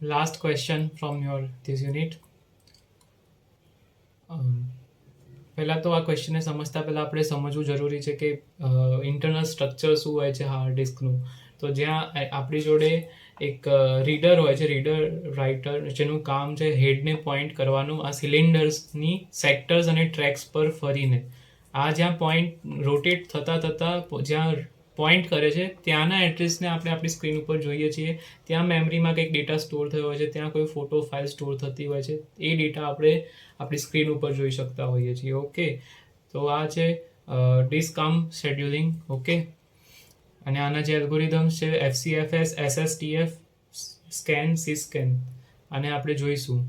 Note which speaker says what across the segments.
Speaker 1: last question from your this unit. પહેલાં તો આ ક્વેશ્ચનને સમજતા પહેલાં આપણે સમજવું જરૂરી છે કે ઇન્ટરનલ સ્ટ્રક્ચર શું હોય છે હાર્ડ ડિસ્કનું. તો જ્યાં આપણી જોડે એક રીડર હોય છે, રીડર રાઇટર, જેનું કામ છે હેડને પોઈન્ટ કરવાનું આ સિલિન્ડર્સની સેક્ટર્સ અને ટ્રેક્સ પર ફરીને. આ જ્યાં પોઈન્ટ રોટેટ થતાં થતાં જ્યાં પોઈન્ટ કરે છે ત્યાંના એડ્રેસને આપણે આપણી સ્ક્રીન ઉપર જોઈએ છીએ. ત્યાં મેમરીમાં કંઈક ડેટા સ્ટોર થયો હોય છે, ત્યાં કોઈ ફોટો ફાઇલ સ્ટોર થતી હોય છે, એ ડેટા આપણે આપણી સ્ક્રીન ઉપર જોઈ શકતા હોઈએ છીએ. ઓકે, તો આ છે ડિસ્ક આર્મ શેડ્યુલિંગ. ઓકે, અને આના જે એલ્ગોરિધમ્સ છે FCFS, SSTF, સ્કેન, સિસ્કેન, અને આપણે જોઈશું.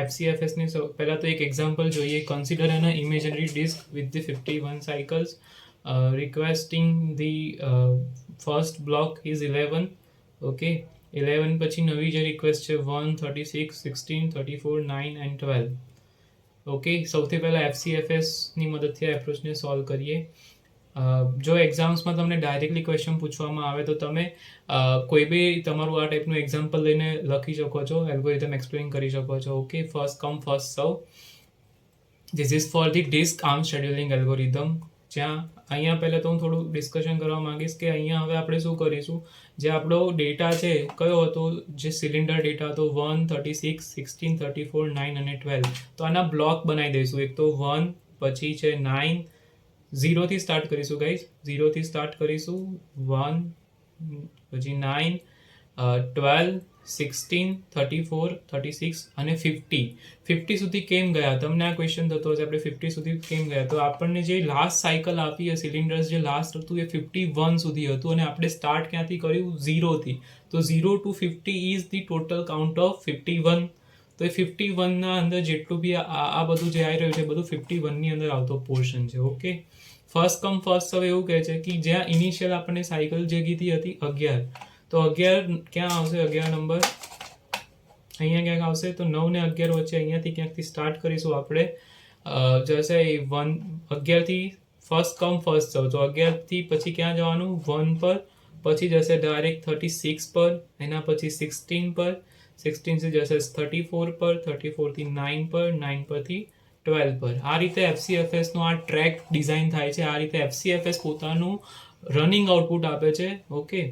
Speaker 1: FCFSની પહેલાં તો એક એક્ઝામ્પલ જોઈએ. Consider an imaginary disk with the 51 cycles. Requesting the first block is 11. Okay, 11 પછી નવી જે રિક્વેસ્ટ છે 1, 36, 16, 34, 9 એન્ડ 12. ઓકે, સૌથી પહેલાં FCFSની મદદથી આ એપ્રોચને સોલ્વ કરીએ. જો એક્ઝામ્સમાં તમને ડાયરેક્ટલી ક્વેશ્ચન પૂછવામાં આવે તો તમે કોઈ બી તમારું આ ટાઈપનું એક્ઝામ્પલ લઈને લખી શકો છો, એલ્ગોરિધમ એક્સપ્લેન કરી શકો છો. Okay, first come first serve. This is for the disk arm scheduling algorithm. જ્યાં અહીંયા પહેલાં તો હું થોડું ડિસ્કશન કરવા માંગીશ કે અહીંયા હવે આપણે શું કરીશું. જે આપણો ડેટા છે કયો હતો, જે સિલિન્ડર ડેટા હતો 1, 36, 16, 34, 9 અને 12. તો આના બ્લોક બનાવી દઈશું. એક તો 1, પછી છે 9, 0થી સ્ટાર્ટ કરીશું ગાઈઝ, 0થી સ્ટાર્ટ કરીશું. 1, પછી 9, 12, 16, 34, 36 અને 50 સુધી કેમ ગયા? તમને આ ક્વેશ્ચન થતો હશે આપણે 50 સુધી કેમ ગયા? તો આપણને જે લાસ્ટ સાયકલ આપી સિલિન્ડર્સ જે લાસ્ટ હતું એ 51 સુધી હતું અને આપણે સ્ટાર્ટ ક્યાંથી કર્યું? 0થી. તો 0 to 50 is the total count of 51. તો એ 51ના અંદર જેટલું બી આ બધું જે આવી રહ્યું છે બધું 51ની અંદર આવતો પોર્શન છે. ઓકે, ફર્સ્ટ કમ ફર્સ્ટ સર્વ એવું કહે છે કે જ્યાં ઇનિશિયલ આપણને સાયકલ જે કીધી હતી 11, તો 11 ક્યાં આવશે? 11 નંબર અહીંયા ક્યાંક આવશે. તો 9 ને 11 વચ્ચે અહીંયાથી ક્યાંકથી સ્ટાર્ટ કરીશું આપણે. જશે 11થી ફર્સ્ટ કમ ફર્સ્ટ સર્વ. તો 11થી પછી ક્યાં જવાનું? 1 પર, પછી જશે ડાયરેક્ટ 36 પર, એના પછી 16 પર, 16 થી જશે 34 પર, 34 થી 9 પર, 9 પરથી 12 પર. આ રીતે FCFSનો આ ટ્રેક ડિઝાઇન થાય છે. આ રીતે FCFS પોતાનું રનિંગ આઉટપુટ આપે છે. ઓકે,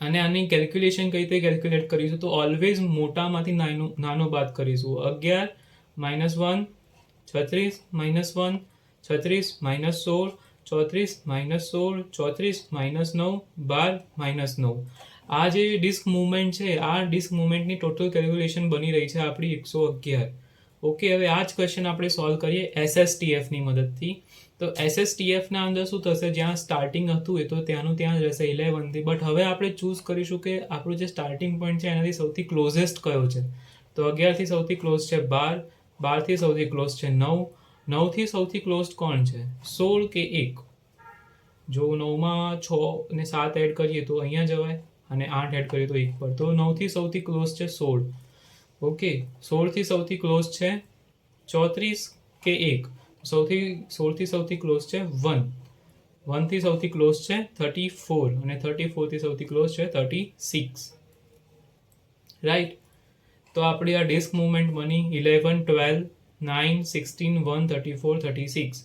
Speaker 1: અને આની કેલ્ક્યુલેશન કઈ રીતે કેલ્ક્યુલેટ કરીશું? તો ઓલવેઝ મોટામાંથી નાનો બાદ કરીશું. 11 -1, 36 -1, 36 -16, 34 -16, 34 -9, 12 -9. આ જે ડિસ્ક મુવમેન્ટ છે, આ ડિસ્ક મુવમેન્ટની ટોટલ કેલ્ક્યુલેશન બની રહી છે આપણી 111. ઓકે, હવે આ જ ક્વેશ્ચન આપણે સોલ્વ કરીએ SSTFની મદદથી. તો SSTFના અંદર શું થશે? જ્યાં સ્ટાર્ટિંગ હતું એ તો ત્યાંનું ત્યાં જ રહેશે 11થી. બટ હવે આપણે ચૂઝ કરીશું કે આપણું જે સ્ટાર્ટિંગ પોઈન્ટ છે એનાથી સૌથી ક્લોઝેસ્ટ કયો છે. તો 11થી સૌથી ક્લોઝ છે 12, 12થી સૌથી ક્લોઝ છે 9, 9થી સૌથી ક્લોઝ કોણ છે? 16 કે 1? જો 9માં 6 ને 7 એડ કરીએ તો અહીંયા જવાય, અને 8 એડ કરીએ તો 1 પર. તો 9થી સૌથી ક્લોઝ છે 16. ઓકે, 16થી સૌથી ક્લોઝ છે 34 કે 1? 16થી સૌથી ક્લોઝ છે 1, 1થી સૌથી ક્લોઝ છે 34, અને 34થી સૌથી ક્લોઝ છે 36. રાઈટ. તો આપણી આ ડિસ્ક મુવમેન્ટ બની 11, 12, 9, 16, 1, 34, 36.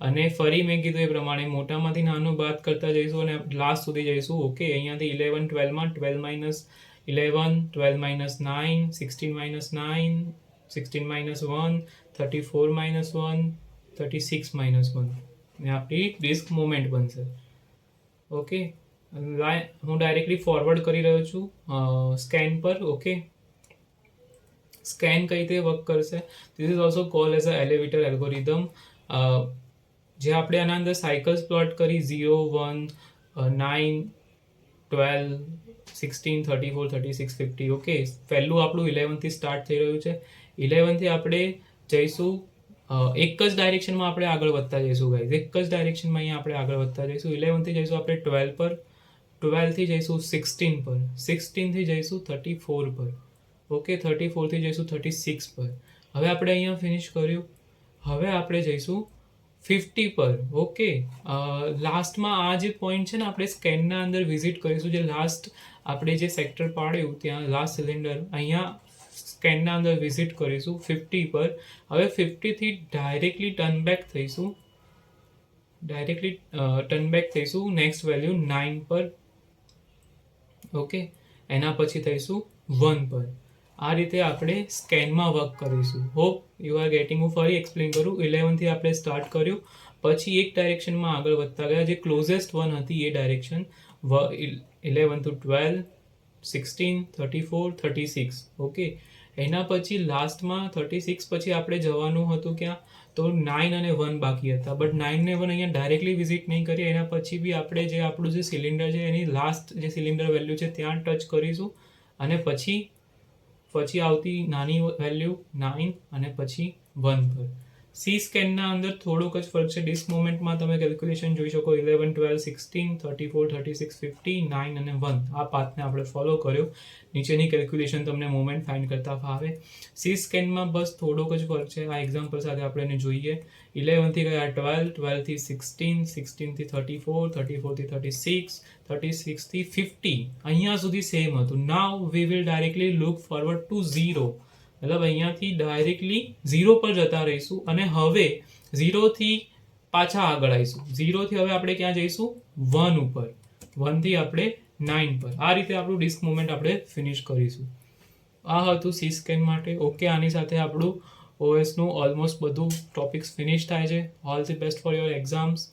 Speaker 1: અને ફરી મેં કીધું એ પ્રમાણે મોટામાંથી નાનું બાદ કરતા જઈશું અને લાસ્ટ સુધી જઈશું. ઓકે, અહીંયાથી 11, 12માં 12 - 11, 12 - 9, 16 - 9, 16 - 1, 34 - 1, 36 - 1, ને આપણી ડિસ્ક મુવમેન્ટ બનશે. ઓકે, હું ડાયરેક્ટલી ફોરવર્ડ કરી રહ્યો છું સ્કેન પર. ઓકે, સ્કેન કઈ રીતે વર્ક કરશે? This is also cold as a elevator algorithm. જે આપણે આના અંદર સાયકલ્સ પ્લોટ કરી 0, 1, 9, 12, 16, 34, 36, 50. ઓકે, પહેલું આપણું 11થી સ્ટાર્ટ થઈ રહ્યું છે. 11થી આપણે જઈશું એક જ ડાયરેક્શનમાં આપણે આગળ વધતા જઈશું ગાઈઝ. એક જ ડાયરેક્શનમાં અહીંયા આપણે આગળ વધતા જઈશું. 11થી જઈશું આપણે 12 પર, 12થી જઈશું 16 પર, 16થી જઈશું 34 પર. ઓકે, 34થી જઈશું 36 પર. હવે આપણે અહીંયા ફિનિશ કર્યું. હવે આપણે જઈશું 50 પર. ઓકે, લાસ્ટમાં આ જે પોઈન્ટ છે ને આપણે સ્કેનના અંદર વિઝિટ કરીશું, જે લાસ્ટ આપણે જે સેક્ટર પાડ્યું ત્યાં લાસ્ટ સિલિન્ડર, અહીંયા સ્કેનના અંદર વિઝિટ કરીશું 50 પર. હવે 50 થી ડાયરેક્ટલી ટર્ન બેક થઈશું નેક્સ્ટ વેલ્યુ 9 પર. ઓકે, એના પછી થઈશું 1 પર. આ રીતે આપણે સ્કેનમાં વર્ક કરીશું. Hope you are getting. હું ફરી એક્સપ્લેન કરું. 11 થી આપણે સ્ટાર્ટ કર્યું, પછી એક ડાયરેક્શનમાં આગળ વધતા ગયા, જે ક્લોઝેસ્ટ વન હતી એ ડાયરેક્શન 11 to 12, 16, 34, 36. ઓકે, એના પછી લાસ્ટમાં 36 પછી આપણે જવાનું હતું ક્યાં, તો 9 અને 1 બાકી હતા, બટ 9 ને 1 અહીંયા ડાયરેક્ટલી વિઝિટ નહીં કરીએ. એના પછી બી આપણે જે આપણું જે સિલિન્ડર છે એની લાસ્ટ જે સિલિન્ડર વેલ્યુ છે ત્યાં ટચ કરીશું, અને પછી આવતી નાની વેલ્યુ 9 અને પછી 1 પર. સી સ્કેનના અંદર થોડુંક જ ફરક છે. ડિસ્ક મોમેન્ટમાં તમે કેલ્ક્યુલેશન જોઈ શકો, 11, 12, 16, 34, 36, 50, 9 અને 1. આ પાથને આપણે ફોલો કર્યો. નીચેની કેલ્ક્યુલેશન તમને મોમેન્ટ ફાઇન્ડ કરતા ફાવે. સી સ્કેનમાં બસ થોડોક જ ફરક છે. આ એક્ઝામ્પલ સાથે આપણે એને જોઈએ. 11 થી ગયા 12, 12 થી 16, 16 થી 34, 34 થી 36, 36 થી 50. અહીંયા સુધી સેમ હતું. Now we will directly look forward to 0. મતલબ અહીંયાથી ડાયરેક્ટલી 0 પર જતા રહીશું, અને હવે 0 થી પાછા આગળ આવીશું. 0 થી હવે આપણે ક્યાં જઈશું, 1 ઉપર. 1 થી આપણે 9 પર. આ રીતે આપણું ડિસ્ક મુવમેન્ટ આપણે ફિનિશ કરીશું. આ હતું સી સ્કેન માટે. ઓકે, આની સાથે આપણું ઓએસનું ઓલમોસ્ટ બધું ટોપિક્સ ફિનિશ થાય છે. All the best for your exams.